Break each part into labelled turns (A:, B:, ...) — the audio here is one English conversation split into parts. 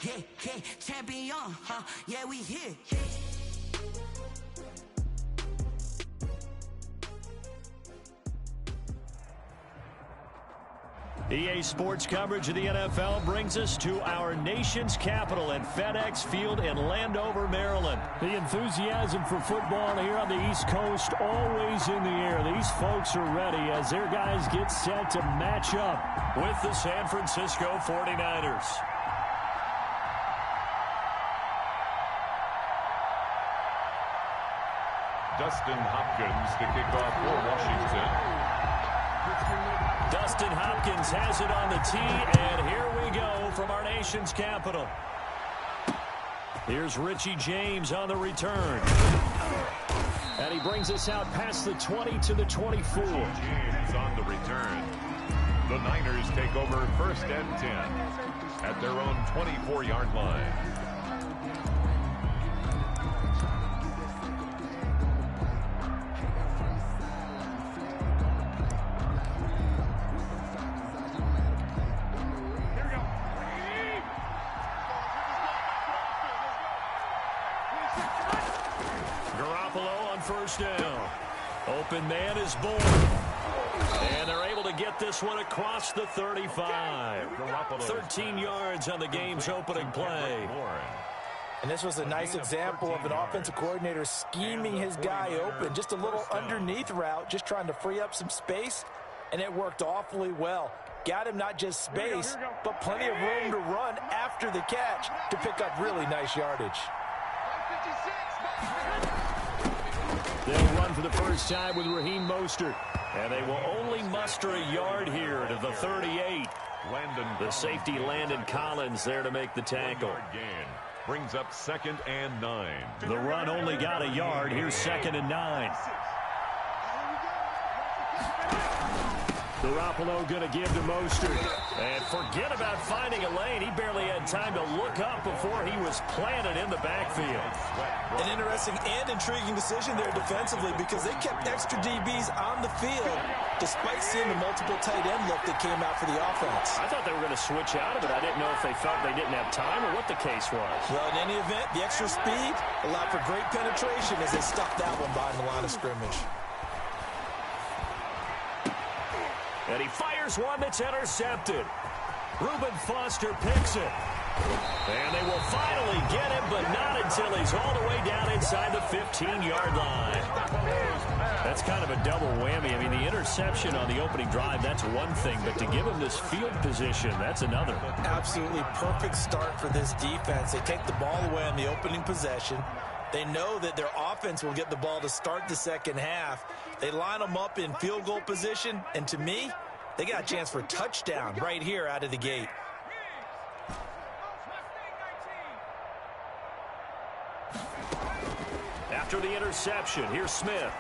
A: Yeah, champion, huh? Yeah, we here.
B: EA Sports coverage of the NFL brings us to our nation's capital at FedEx Field in Landover, Maryland.
C: The enthusiasm for football here on the East Coast always in the air. These folks are ready as their guys get set to match up
B: with the San Francisco 49ers.
D: Dustin Hopkins to kick off for Washington.
B: Dustin Hopkins has it on the tee, and here we go from our nation's capital. Here's Richie James on the return. And he brings us out past the 20 to the 24.
D: James on the return. The Niners take over 1st and 10 at their own 24-yard line.
B: First down. Open man is born. And they're able to get this one across the 35. 13 yards on the game's opening play.
E: And this was a nice example of an offensive coordinator scheming his guy open. Just a little underneath route, just trying to free up some space. And it worked awfully well. Got him not just space, but plenty of room to run after the catch to pick up really nice yardage.
B: They'll run for the first time with Raheem Mostert. And they will only muster a yard here to the 38. The safety Landon Collins there to make the tackle.
D: Brings up 2nd and 9.
B: The run only got a yard. Here's 2nd and 9. Garoppolo going to give to Mostert. And forget about finding a lane. He barely had time to look up before he was planted in the backfield.
E: An interesting and intriguing decision there defensively because they kept extra DBs on the field despite seeing the multiple tight end look that came out for the offense.
B: I thought they were going to switch out of it. I didn't know if they felt they didn't have time or what the case was.
E: Well, in any event, the extra speed allowed for great penetration as they stuffed that one behind the line of scrimmage.
B: And he fires one that's intercepted. Reuben Foster picks it. And they will finally get him, but not until he's all the way down inside the 15-yard line. That's kind of a double whammy. I mean, the interception on the opening drive, that's one thing, but to give him this field position, that's another.
E: Absolutely perfect start for this defense. They take the ball away on the opening possession. They know that their offense will get the ball to start the second half. They line them up in field goal position, and to me, they got a chance for a touchdown right here out of the gate.
B: After the interception, here's Smith.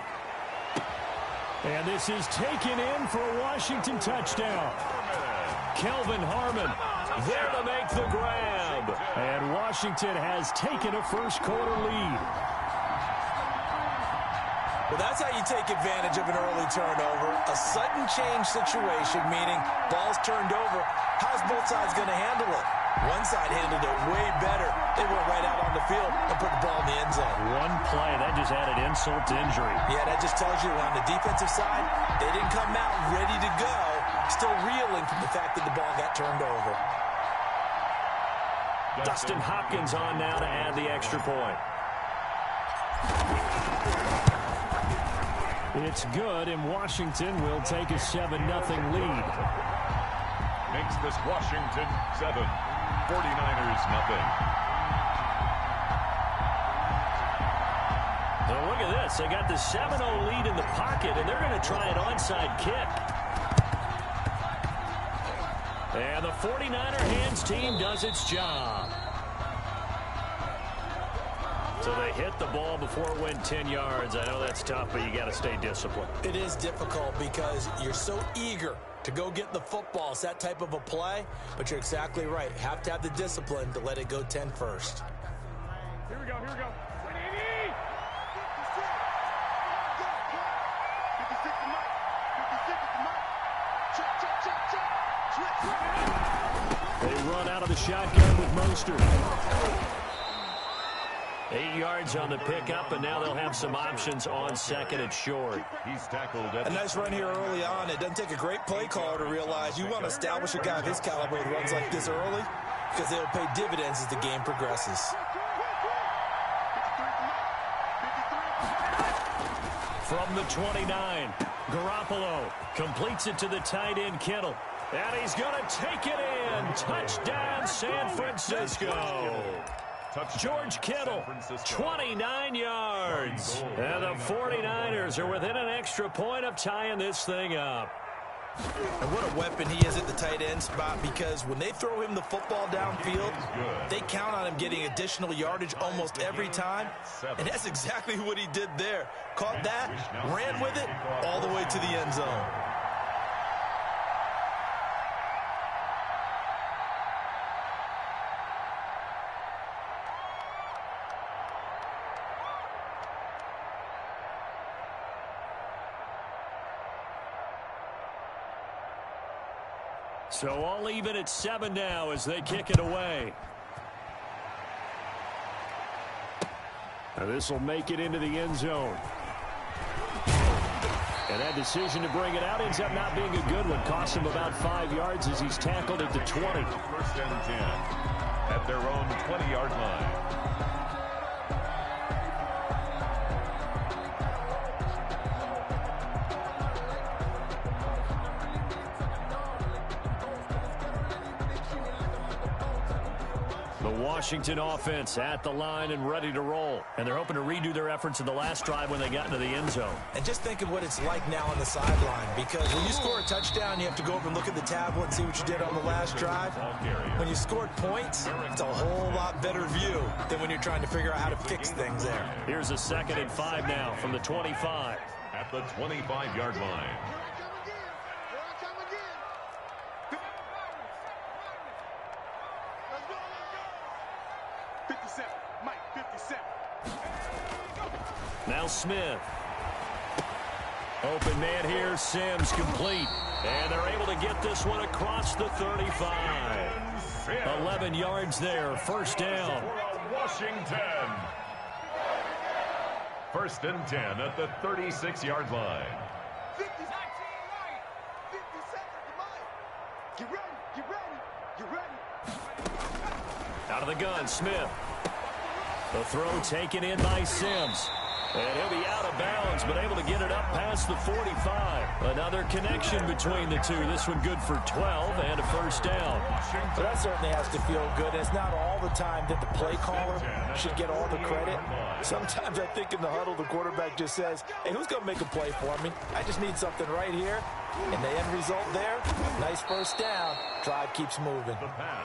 C: And this is taken in for a Washington touchdown.
B: Kelvin Harmon there to make the grab.
C: And Washington has taken a first-quarter lead.
E: Well, that's how you take advantage of an early turnover. A sudden change situation, meaning ball's turned over. How's both sides going to handle it? One side handled it way better. They went right out on the field and put the ball in the end zone.
B: One play, that just added insult to injury.
E: Yeah, that just tells you on the defensive side, they didn't come out ready to go, still reeling from the fact that the ball got turned over.
B: Dustin Hopkins on now to add the extra point.
C: It's good, and Washington will take a 7-0 lead.
D: Makes this Washington 7, 49ers nothing.
B: Well, look at this. They got the 7-0 lead in the pocket, and they're going to try an onside kick. And the 49er hands team does its job. So they hit the ball before it went 10 yards. I know that's tough, but you got to stay disciplined.
E: It is difficult because you're so eager to go get the football. It's that type of a play, but you're exactly right. You have to have the discipline to let it go 10 first.
F: Here we go, here we go.
C: They run out of the shotgun with Mostert. 8 yards on the pickup, and now they'll have some options on second and short.
D: He's tackled at
E: A nice run here early on. It doesn't take a great play caller to realize you want to establish a guy of his caliber with runs like this early because they'll pay dividends as the game progresses.
C: From the 29, Garoppolo completes it to the tight end, Kittle. And he's going to take it in. Touchdown, San Francisco. George Kittle, 29 yards. And the 49ers are within an extra point of tying this thing up.
E: And what a weapon he is at the tight end spot, because when they throw him the football downfield, they count on him getting additional yardage almost every time. And that's exactly what he did there. Caught that, ran with it, all the way to the end zone.
C: So all even at 7 now as they kick it away. This will make it into the end zone. And that decision to bring it out ends up not being a good one. Costs him about 5 yards as he's tackled at the 20.
D: First and 10 at their own 20-yard line.
C: Washington offense at the line and ready to roll. And they're hoping to redo their efforts in the last drive when they got into the end zone.
E: And just think of what it's like now on the sideline, because when you score a touchdown, you have to go over and look at the tablet and see what you did on the last drive. When you scored points, it's a whole lot better view than when you're trying to figure out how to fix things there.
C: Here's a 2nd and 5 now from the 25.
D: At the 25-yard line.
C: Now Smith. Open man here, Sims complete. And they're able to get this one across the 35. 11 yards there, first down.
D: Washington. First and 10 at the 36-yard line.
F: 50 seconds, get ready.
C: Out of the gun, Smith. The throw taken in by Sims. And he'll be out of bounds, but able to get it up past the 45. Another connection between the two. This one good for 12 and a first down.
E: So that certainly has to feel good. It's not all the time that the play caller should get all the credit. Sometimes I think in the huddle, the quarterback just says, hey, who's going to make a play for me? I just need something right here. And the end result there, nice first down. Drive keeps moving.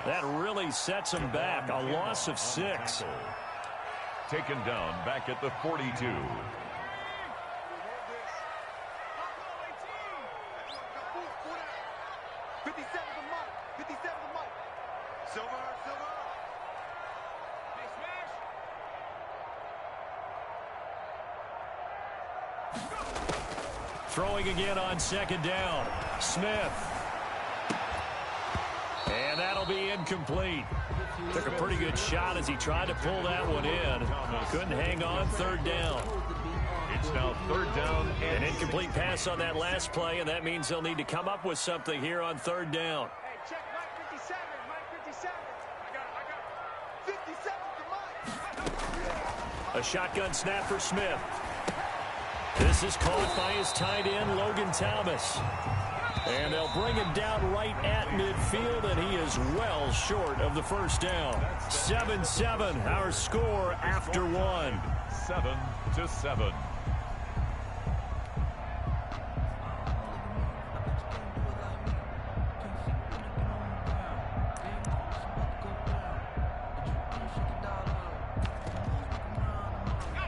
C: That really sets him back. A loss of 6.
D: Taken down back at the 42.
F: 57 the mic. Silver. Hey, smash.
C: Throwing again on 2nd down. Smith. And that'll be incomplete. Took a pretty good shot as he tried to pull that one in. Couldn't hang on, 3rd down.
D: It's now 3rd down.
C: An incomplete pass on that last play, and that means they'll need to come up with something here on 3rd down.
F: Hey, check Mike 57. I got it. 57 to Mike.
C: A shotgun snap for Smith. This is caught by his tight end, Logan Thomas. And they'll bring him down right at midfield, and he is well short of the first down. 7-7, our score after 1.
D: 7-7.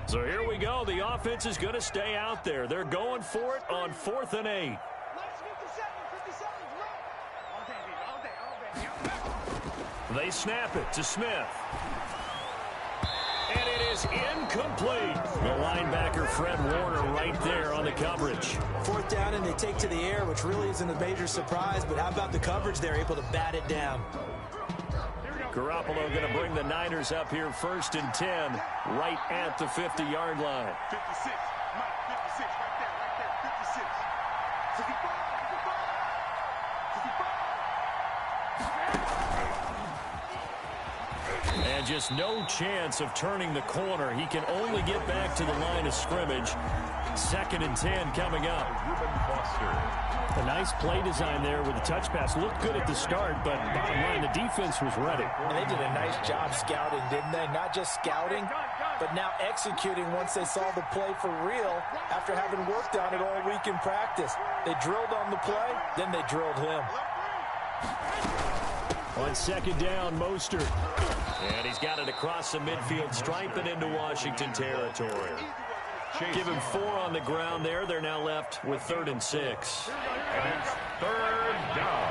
C: So here we go. The offense is going to stay out there. They're going for it on 4th and 8. They snap it to Smith.
B: And it is incomplete. The linebacker, Fred Warner, right there on the coverage.
E: Fourth down, and they take to the air, which really isn't a major surprise, but how about the coverage there, able to bat it down?
B: Garoppolo going to bring the Niners up here 1st and 10, right at the 50-yard line.
F: 56. Mike, 56. Right there. 56. 55. 55.
B: And just no chance of turning the corner. He can only get back to the line of scrimmage. 2nd and 10 coming up.
C: A nice play design there with the touch pass. Looked good at the start, but bottom line, the defense was ready.
E: And they did a nice job scouting, didn't they? Not just scouting, but now executing once they saw the play for real after having worked on it all week in practice. They drilled on the play, then they drilled him.
B: On 2nd down, Mostert. And he's got it across the midfield stripe and into Washington territory. Give him 4 on the ground there. They're now left with 3rd and 6.
D: And it's 3rd down.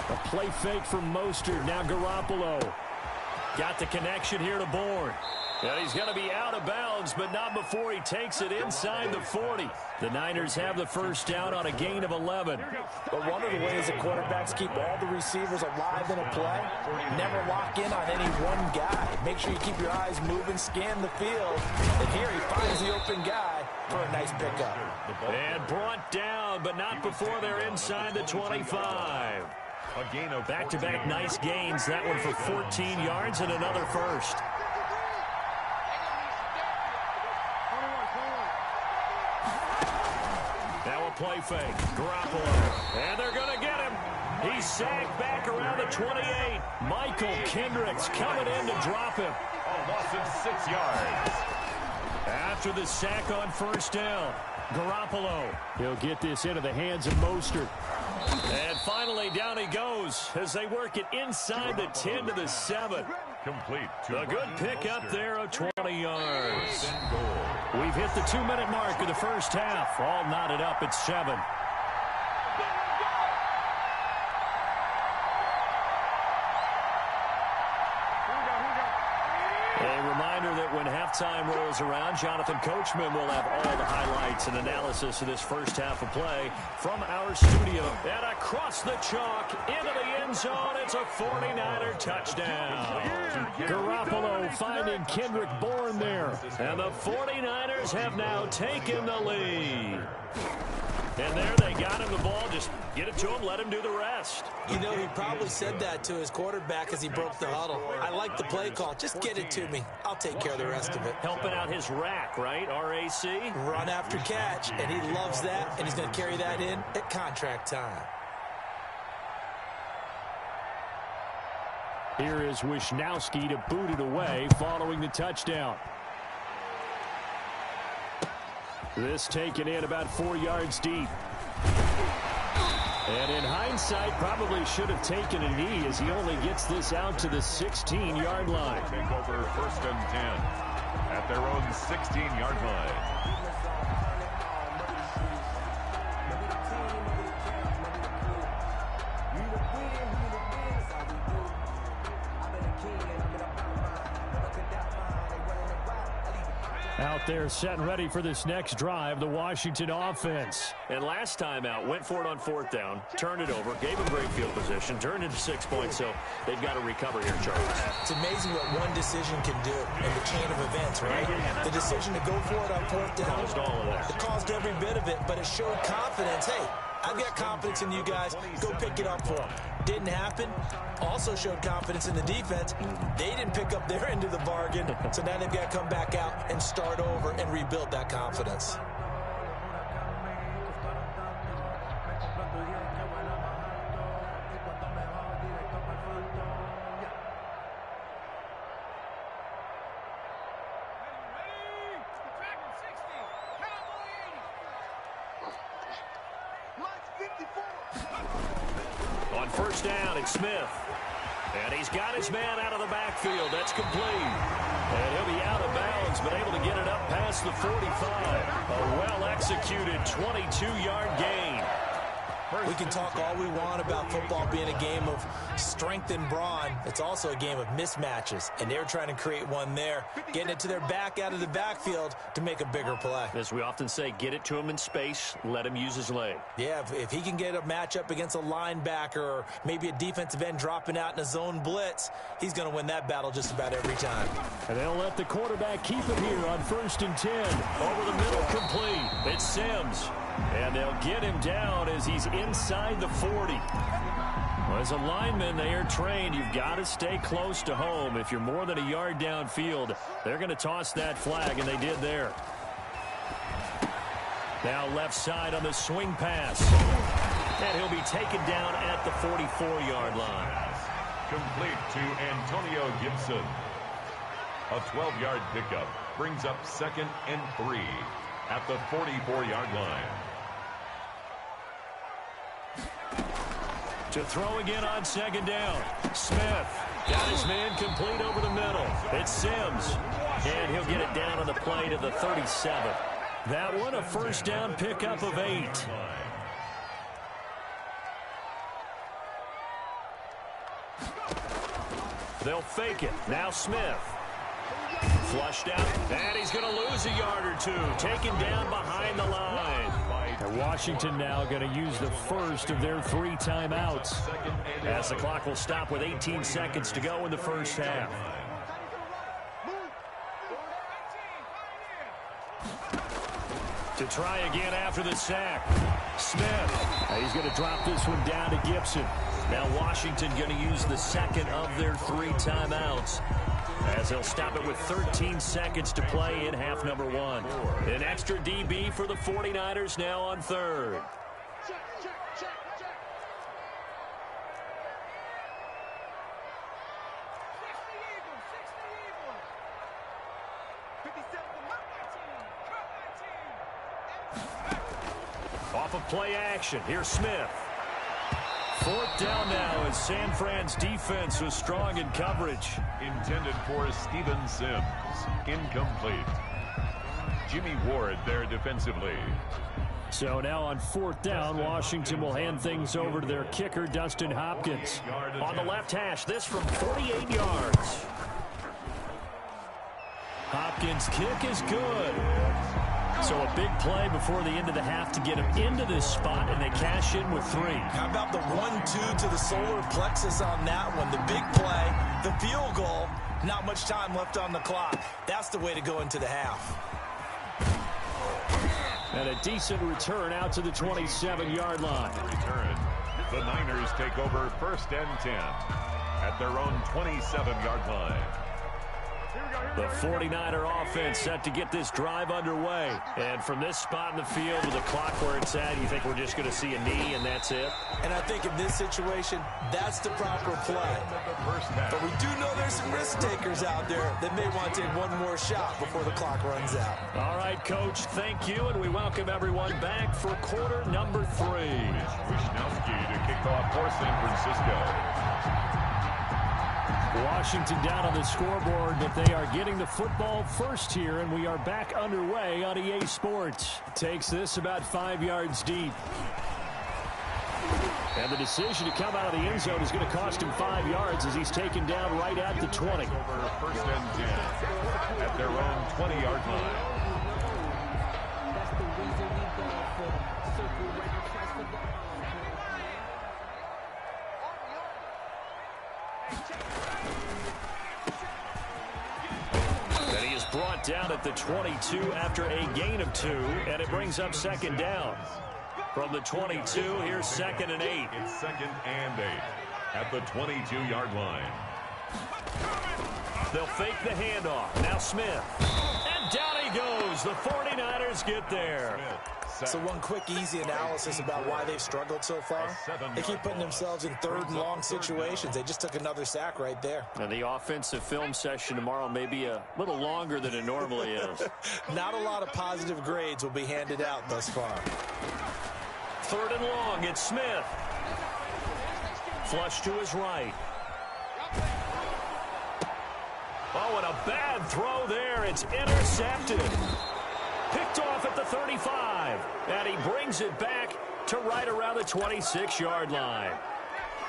B: A play fake from Mostert. Now Garoppolo. Got the connection here to Bourne. And he's going to be out of bounds, but not before he takes it inside the 40. The Niners have the 1st down on a gain of 11.
E: But one of the ways that quarterbacks keep all the receivers alive in a play, never lock in on any one guy. Make sure you keep your eyes moving, scan the field. And here he finds the open guy for a nice pickup.
B: And brought down, but not before they're inside the 25.
D: A gain of
B: back-to-back nice gains. That one for 14 yards and another 1st. Play fake. Garoppolo. And they're going to get him. He's sacked back around the 28. Michael Kendricks coming in to drop him.
D: a loss of 6 yards.
B: After the sack on 1st down, Garoppolo. He'll get this into the hands of Mostert. And finally, down he goes as they work it inside the 10 to the 7.
D: Complete.
B: A good pickup there of 20 yards. We've hit the 2-minute mark of the first half. All knotted up at 7. A reminder that when halftime rolls around, Jonathan Coachman will have all the highlights and analysis of this first half of play from our studio. And across the chalk, into the end zone, it's a 49er touchdown. Garoppolo finding Kendrick Bourne there. And the 49ers have now taken the lead. And there they got him the ball. Just get it to him, let him do the rest.
E: You know, he probably said that to his quarterback as he broke the huddle. I like the play call. Just get it to me. I'll take care of the rest of it.
B: Helping out his rack, right? RAC?
E: Run after catch, and he loves that, and he's going to carry that in at contract time.
B: Here is Wisnowski to boot it away following the touchdown. This taken in about 4 yards deep. And in hindsight, probably should have taken a knee as he only gets this out to the 16-yard line.
D: Take over 1st and 10 at their own 16-yard line.
B: Out there set and ready for this next drive, the Washington offense. And last time out, went for it on 4th down, turned it over, gave them great field position, turned into 6 points, so they've got to recover here, Charles.
E: It's amazing what one decision can do in the chain of events, right? The decision to go for it on 4th down.
B: Caused all of that.
E: It caused every bit of it, but it showed confidence. Hey, I've got confidence in you guys. Go pick it up for them. Didn't happen. Also showed confidence in the defense. They didn't pick up their end of the bargain, so now they've got to come back out and start over and rebuild that confidence.
B: On 1st down, it's Smith. And he's got his man out of the backfield. That's complete. And he'll be out of bounds, but able to get it up past the 45. A well-executed 22-yard gain.
E: We can talk all we want about football being a game of strength and brawn. It's also a game of mismatches, and they're trying to create one there, getting it to their back out of the backfield to make a bigger play.
B: As we often say, get it to him in space, let him use his leg.
E: Yeah, if he can get a matchup against a linebacker or maybe a defensive end dropping out in a zone blitz, he's going to win that battle just about every time.
C: And they'll let the quarterback keep it here on 1st and 10. Over the middle, complete. It's Sims. And they'll get him down as he's inside the 40. Well, as a lineman, they are trained. You've got to stay close to home. If you're more than a yard downfield, they're going to toss that flag, and they did there. Now left side on the swing pass. And he'll be taken down at the 44-yard line.
D: Complete to Antonio Gibson. A 12-yard pickup brings up 2nd and 3 at the 44-yard line.
C: To throw again on 2nd down. Smith got his man complete over the middle. It's Sims. And he'll get it down on the play to the 37. That one a 1st down pickup of 8. They'll fake it. Now Smith. Flushed out, and he's going to lose a yard or two. Taken down behind the line. And Washington now going to use the first of their 3 timeouts, as the clock will stop with 18 seconds to go in the first half. To try again after the sack. Smith. He's going to drop this one down to Gibson. Now Washington going to use the second of their 3 timeouts, as they'll stop it with 13 seconds to play in half number 1. An extra DB for the 49ers now on 3rd. Off of play action, here's Smith. 4th down now as San Fran's defense was strong in coverage.
D: Intended for Steven Sims. Incomplete. Jimmy Ward there defensively.
C: So now on 4th down, Washington will hand things over to their kicker, Dustin Hopkins. On the left hash, this from 48 yards. Hopkins' kick is good. So a big play before the end of the half to get him into this spot, and they cash in with 3.
E: How about the 1-2 to the solar plexus on that one? The big play, the field goal, not much time left on the clock. That's the way to go into the half.
C: And a decent return out to the 27-yard line.
D: Return. The Niners take over 1st and 10 at their own 27-yard line.
C: The 49er offense set to get this drive underway. And from this spot in the field with the clock where it's at, you think we're just going to see a knee and that's it?
E: And I think in this situation, that's the proper play. But we do know there's some risk takers out there that may want to take one more shot before the clock runs out.
C: All right, Coach, thank you, and we welcome everyone back for quarter number 3.
D: Wisnowski to kick off for San Francisco.
C: Washington down on the scoreboard, but they are getting the football first here, and we are back underway on EA Sports. Takes this about 5 yards deep. And the decision to come out of the end zone is going to cost him 5 yards as he's taken down right at the 20.
D: 1st and 10 at their own 20-yard line.
C: Brought down at the 22 after a gain of 2, and it brings up 2nd down. From the 22, here's 2nd and 8.
D: It's 2nd and 8 at the 22-yard line.
C: They'll fake the handoff. Now Smith. And down he goes. The 49ers get there.
E: So one quick, easy analysis about why they've struggled so far. They keep putting themselves in 3rd and long situations. They just took another sack right there.
C: And the offensive film session tomorrow may be a little longer than it normally is.
E: Not a lot of positive grades will be handed out thus far.
C: 3rd and long, it's Smith. Flush to his right. Oh, and a bad throw there. It's intercepted. Picked off at the 35. And he brings it back
B: to right around the 26-yard line.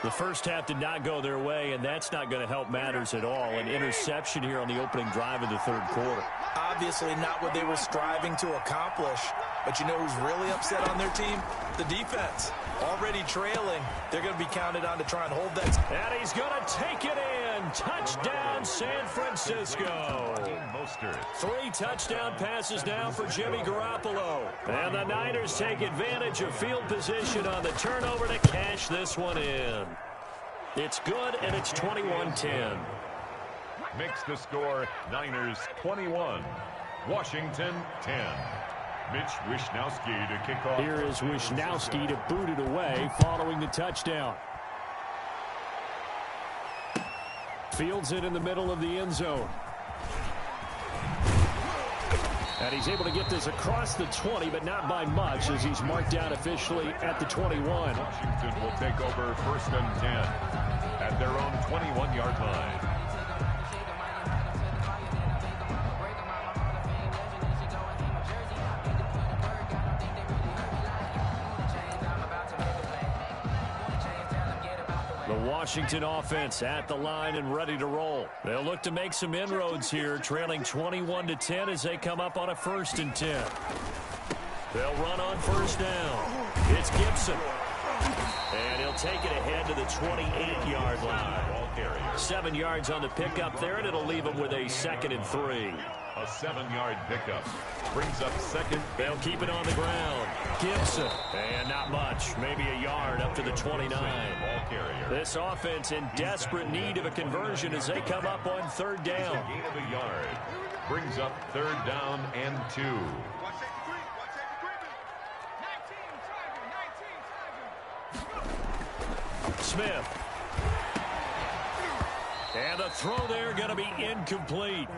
B: The first half did not go their way, and that's not going to help matters at all. An interception here on the opening drive of the third quarter.
E: Obviously not what they were striving to accomplish. But you know who's really upset on their team? The defense. Already trailing. They're going to be counted on to try and hold that.
B: And he's going to take it in. Touchdown, San Francisco. 3 touchdown passes now for Jimmy Garoppolo. And the Niners take advantage of field position on the turnover to cash this one in. It's good, and it's 21-10.
D: Makes the score Niners 21, Washington 10. Mitch Wishnowsky to kick off.
C: Here is Wishnowsky to boot it away following the touchdown. Fields it in the middle of the end zone. And he's able to get this across the 20, but not by much, as he's marked down officially at the 21.
D: Washington will take over 1st and 10 at their own 21-yard line.
B: The Washington offense at the line and ready to roll. They'll look to make some inroads here, trailing 21-10 as they come up on a 1st and 10. They'll run on 1st down. It's Gibson. And he'll take it ahead to the 28-yard line. 7 yards on the pickup there, and it'll leave him with a 2nd and 3.
D: A 7-yard pickup brings up 2nd.
B: They'll keep it on the ground. Gibson. And not much. Maybe a yard up to the 29. This offense in desperate need of a conversion as they come up on 3rd down.
D: A gain of a yard. Brings up 3rd down and 2.
B: Smith. And the throw there going to be incomplete.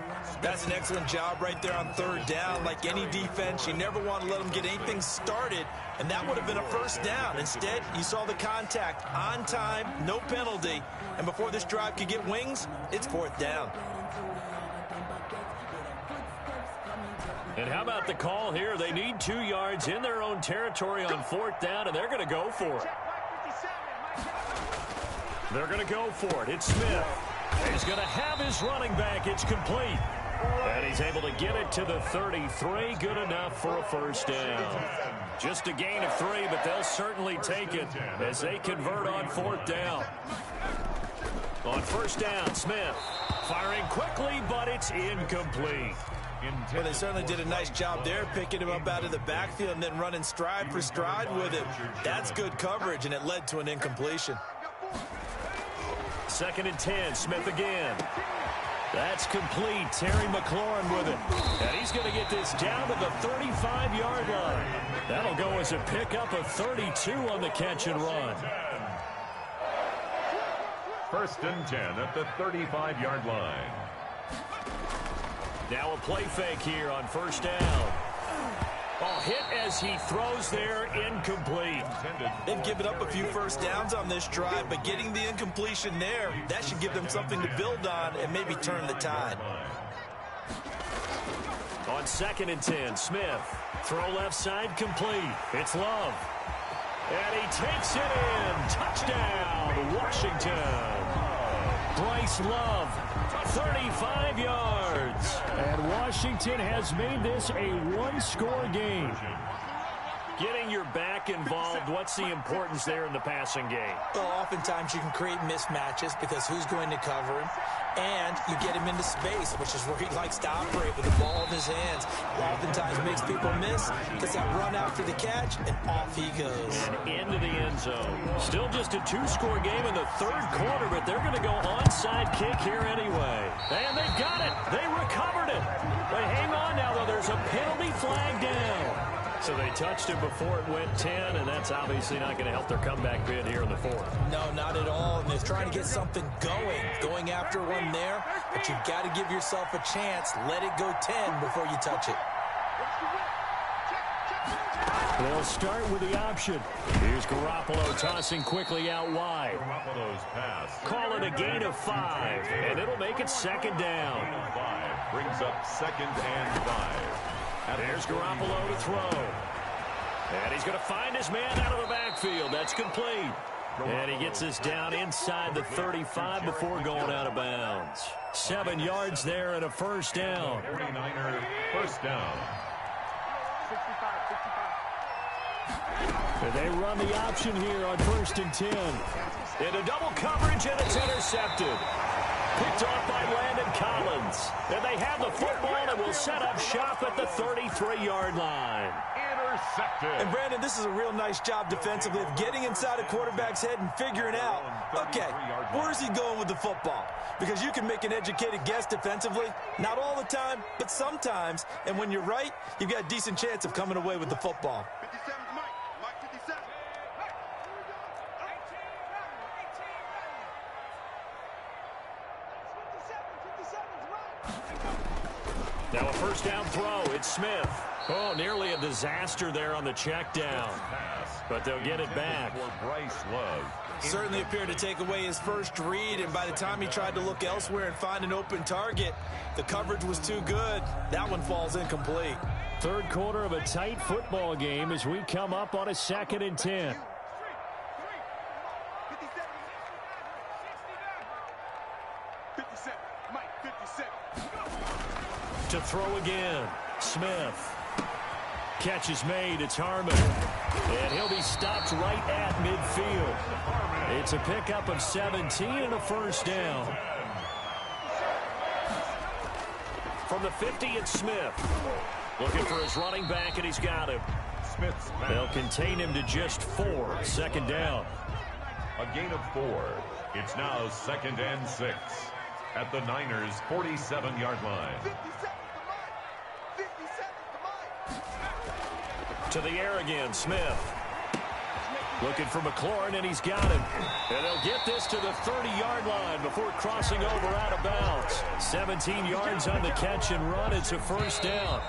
E: That's an excellent job right there on 3rd down. Like any defense, you never want to let them get anything started, and that would have been a 1st down. Instead, you saw the contact on time, no penalty, and before this drive could get wings, it's 4th down.
B: And how about the call here? They need 2 yards in their own territory on 4th down, and they're going to go for it. They're going to go for it. It's Smith. He's going to have his running back. It's complete. And he's able to get it to the 33. Good enough for a 1st down. Just a gain of 3, but they'll certainly take it as they convert on 4th down. On 1st down, Smith firing quickly, but it's incomplete.
E: Well, they certainly did a nice job there, picking him up out of the backfield and then running stride for stride with him. That's good coverage, and it led to an incompletion.
B: 2nd and 10, Smith again. That's complete. Terry McLaurin with it. And he's going to get this down to the 35-yard line. That'll go as a pickup of 32 on the catch and run.
D: 1st and 10 at the 35-yard line.
B: Now a play fake here on 1st down. Oh, hit as he throws there, incomplete.
E: They've given up a few 1st downs on this drive, but getting the incompletion there, that should give them something to build on and maybe turn the tide.
B: On 2nd and 10, Smith. Throw left side complete. It's Love. And he takes it in. Touchdown, Washington. Bryce Love, 35 yards.
C: And Washington has made this a 1-score game.
B: Getting your back involved, what's the importance there in the passing game?
E: Well, oftentimes you can create mismatches because who's going to cover him? And you get him into space, which is where he likes to operate with the ball in his hands. Oftentimes makes people miss, gets that run after the catch, and off he goes.
B: And into the end zone. Still just a 2-score game in the 3rd quarter, but they're going to go onside kick here anyway. And they've got it. They recovered it. But hang on now, though. There's a penalty flag down. So they touched him before it went 10, and that's obviously not going to help their comeback bid here in the 4th.
E: No, not at all. And they're trying to get something going after one there. But you've got to give yourself a chance. Let it go 10 before you touch it.
C: They'll start with the option.
B: Here's Garoppolo tossing quickly out wide.
D: Garoppolo's pass.
B: Call it a gain of 5, and it'll make it 2nd down.
D: 5 brings up 2nd and 5.
B: There's Garoppolo to throw. And he's going to find his man out of the backfield. That's complete. And he gets us down inside the 35 before going out of bounds. 7 yards there and a first down.
D: 49er first down.
B: And they run the option here on 1st and 10. Into double coverage, and it's intercepted. Picked off by Landon Collins. And they have the football and will set up shop at the 33-yard line.
D: Intercepted.
E: And, Brandon, this is a real nice job defensively of getting inside a quarterback's head and figuring out, okay, where's he going with the football? Because you can make an educated guess defensively, not all the time, but sometimes. And when you're right, you've got a decent chance of coming away with the football.
F: 57 Mike. Mike 57.
B: Now a first down throw. It's Smith. Oh, nearly a disaster there on the check down. But they'll get it back.
D: For Bryce Love.
E: Certainly appeared to take away his first read, and by the time he tried to look elsewhere and find an open target, the coverage was too good. That one falls incomplete.
B: Third quarter of a tight football game as we come up on a 2nd and 10.
F: 57 Mike 57.
B: To throw again. Smith. Catch is made. It's Harmon. And he'll be stopped right at midfield. It's a pickup of 17 and a first down. From the 50, it's Smith. Looking for his running back, and he's got him.
D: Smith's back.
B: They'll contain him to just 4. 2nd down.
D: A gain of 4. It's now 2nd and 6 at the Niners' 47-yard line.
F: 57 to Mike. 57 to Mike.
B: To the air again, Smith. Looking for McLaurin, and he's got him. And they'll get this to the 30-yard line before crossing over out of bounds. 17 yards on the catch and run. It's a first down.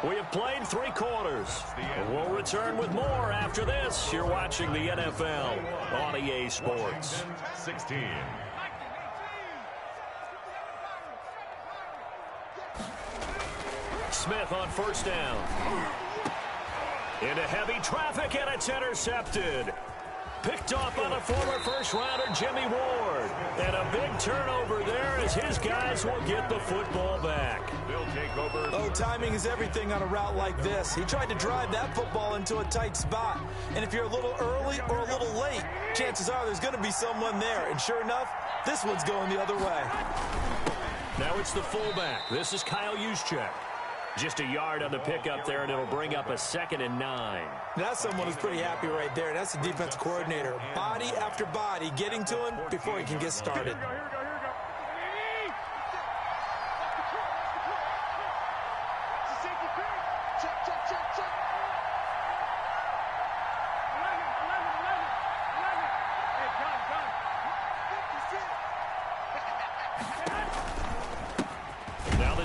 B: We have played 3 quarters. We'll return with more after this. You're watching the NFL on EA Sports.
D: 16.
B: Smith on first down. Into heavy traffic, and it's intercepted. Picked off by the former first-rounder Jimmy Ward. And a big turnover there as his guys will get the football back.
D: They'll take over.
E: Oh, timing is everything on a route like this. He tried to drive that football into a tight spot. And if you're a little early or a little late, chances are there's going to be someone there. And sure enough, this one's going the other way.
B: Now it's the fullback. This is Kyle Juszczyk. Just a yard on the pickup there, and it'll bring up a 2nd and 9.
E: That's someone who's pretty happy right there. That's the defensive coordinator. Body after body getting to him before he can get started.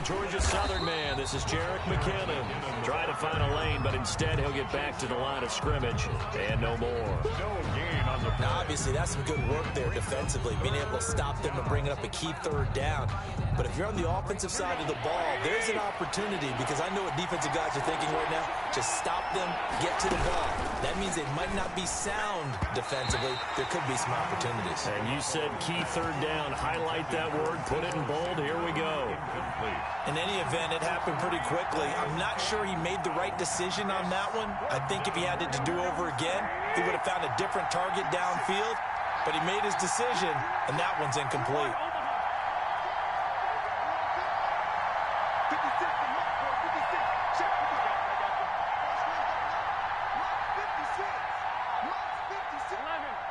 B: Georgia Southern man. This is Jerick McKinnon. Trying to find a lane, but instead he'll get back to the line of scrimmage. And no more.
D: No gain on the play.
E: Now, obviously, that's some good work there defensively, being able to stop them and bringing up a key 3rd down. But if you're on the offensive side of the ball, there's an opportunity, because I know what defensive guys are thinking right now. Just stop them, get to the ball. That means they might not be sound defensively. There could be some opportunities.
B: And you said key 3rd down. Highlight that word. Put it in bold. Here we go.
E: In any event, it happened pretty quickly. I'm not sure he made the right decision on that one. I think if he had it to do over again, he would have found a different target downfield. But he made his decision, and that one's incomplete.
F: 56 to Mike 56. Check with me. Mike 56. Mike 56. 11.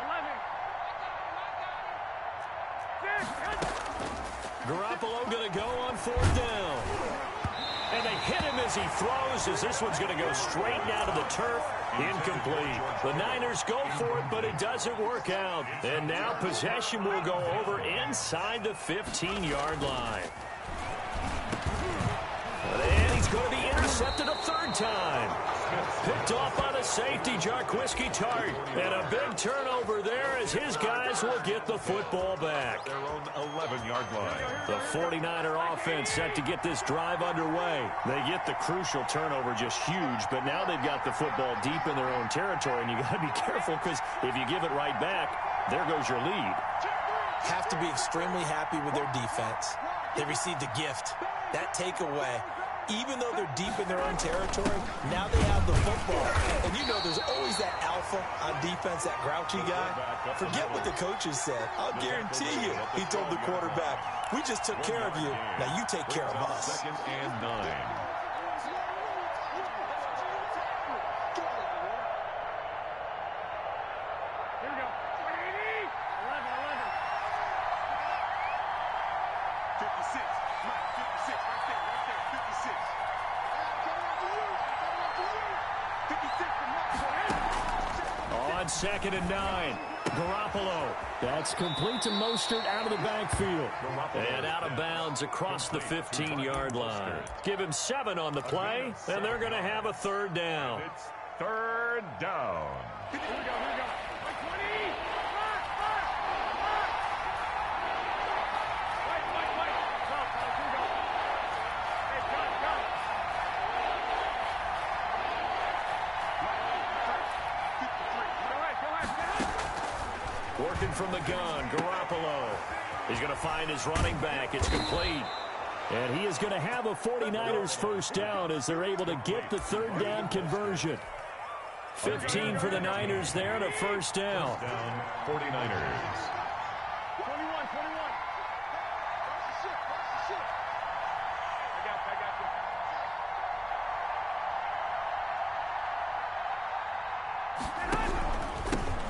B: Garoppolo going to go on 4th down. And they hit him as he throws, as this one's going to go straight down to the turf. Incomplete. The Niners go for it, but it doesn't work out. And now possession will go over inside the 15-yard line. And he's going to be intercepted a 3rd time. Picked off by the safety, Jarkwiski Tart. And a big turnover there as his guys will get the football back.
D: Their own 11-yard line.
B: The 49er offense set to get this drive underway. They get the crucial turnover, just huge, but now they've got the football deep in their own territory, and you got to be careful because if you give it right back, there goes your lead.
E: Have to be extremely happy with their defense. They received a gift. That takeaway, even though they're deep in their own territory, now they have the football. And you know there's always that alpha on defense, that grouchy guy. Forget what the coaches said. I'll guarantee you, he told the quarterback, we just took care of you. Now you take care of us.
D: 2nd and 9.
B: On 2nd and 9, Garoppolo. That's complete to Mostert out of the backfield. And out of bounds across the 15-yard line. Give him 7 on the play, and they're going to have a 3rd down.
D: It's 3rd down.
F: Here we go. 20.
B: Working from the gun, Garoppolo. He's going to find his running back. It's complete. And he is going to have a 49ers first down as they're able to get the 3rd down conversion. 15 for the Niners there and a first down.
D: 49ers.
F: 21. Watch the shit. I got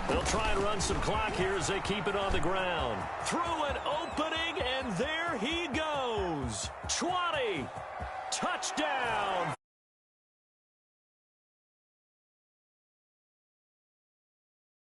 F: you.
B: They'll try and run some clock here as they keep it on the ground. Through an opening, and there he goes. 20. Touchdown.